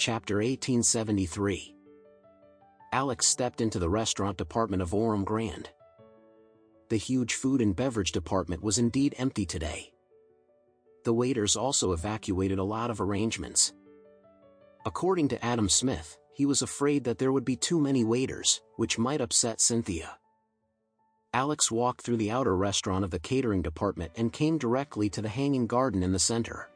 Chapter 1873. Alex stepped into the restaurant department of Orem Grand. The huge food and beverage department was indeed empty today. The waiters also evacuated a lot of arrangements. According to Adam Smith, he was afraid that there would be too many waiters, which might upset Cynthia. Alex walked through the outer restaurant of the catering department and came directly to the hanging garden in the center.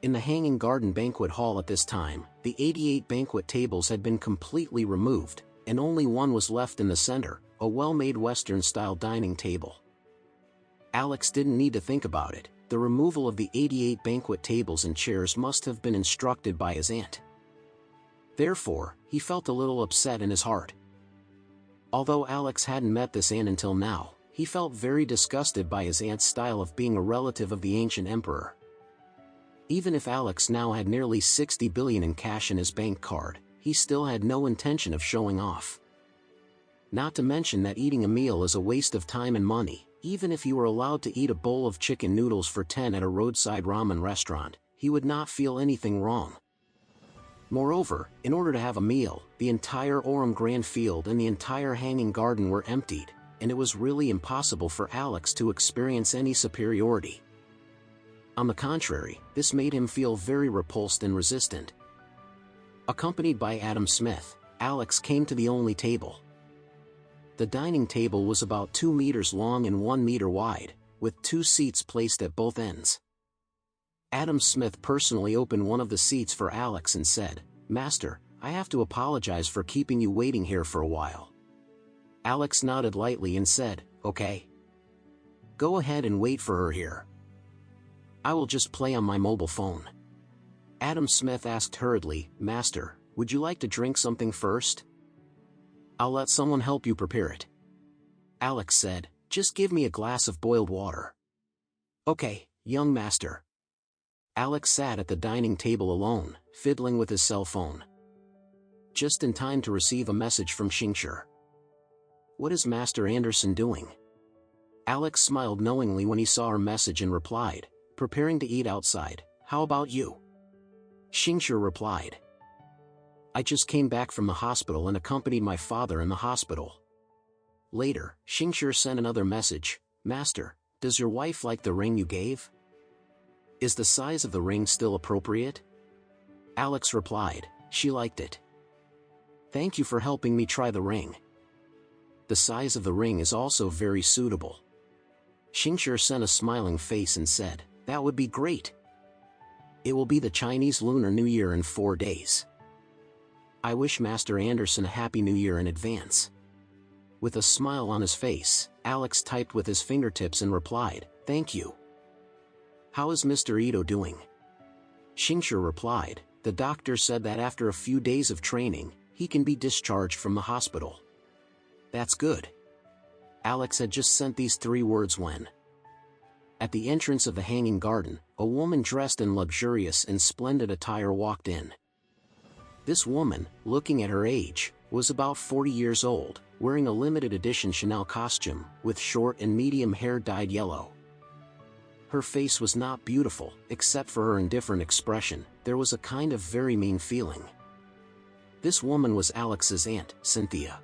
In the hanging garden banquet hall at this time, the 88 banquet tables had been completely removed, and only one was left in the center, a well-made Western-style dining table. Alex didn't need to think about it. The removal of the 88 banquet tables and chairs must have been instructed by his aunt. Therefore, he felt a little upset in his heart. Although Alex hadn't met this aunt until now, he felt very disgusted by his aunt's style of being a relative of the ancient emperor. Even if Alex now had nearly 60 billion in cash in his bank card, he still had no intention of showing off. Not to mention that eating a meal is a waste of time and money. Even if he were allowed to eat a bowl of chicken noodles for 10 at a roadside ramen restaurant, he would not feel anything wrong. Moreover, in order to have a meal, the entire Orem Grand field and the entire hanging garden were emptied, and it was really impossible for Alex to experience any superiority. On the contrary, this made him feel very repulsed and resistant. Accompanied by Adam Smith, Alex came to the only table. The dining table was about 2 meters long and 1 meter wide, with 2 seats placed at both ends. Adam Smith personally opened one of the seats for Alex and said, "Master, I have to apologize for keeping you waiting here for a while." Alex nodded lightly and said, "Okay. Go ahead and wait for her here. I will just play on my mobile phone." Adam Smith asked hurriedly, "Master, would you like to drink something first?" "I'll let someone help you prepare it." Alex said, "Just give me a glass of boiled water." "Okay, young master." Alex sat at the dining table alone, fiddling with his cell phone. Just in time to receive a message from Xingshi. "What is Master Anderson doing?" Alex smiled knowingly when he saw her message and replied, "Preparing to eat outside, how about you?" Xingshi replied, "I just came back from the hospital and accompanied my father in the hospital." Later, Xingshi sent another message, "Master, does your wife like the ring you gave? Is the size of the ring still appropriate?" Alex replied, "She liked it. Thank you for helping me try the ring. The size of the ring is also very suitable." Xingshi sent a smiling face and said, "That would be great. It will be the Chinese Lunar New Year in 4 days. I wish Master Anderson a Happy New Year in advance." With a smile on his face, Alex typed with his fingertips and replied, "Thank you. How is Mr. Ito doing?" Xingshi replied, "The doctor said that after a few days of training, he can be discharged from the hospital." "That's good." Alex had just sent these 3 words when, at the entrance of the hanging garden, a woman dressed in luxurious and splendid attire walked in. This woman, looking at her age, was about 40 years old, wearing a limited edition Chanel costume, with short and medium hair dyed yellow. Her face was not beautiful, except for her indifferent expression. There was a kind of very mean feeling. This woman was Alex's aunt, Cynthia.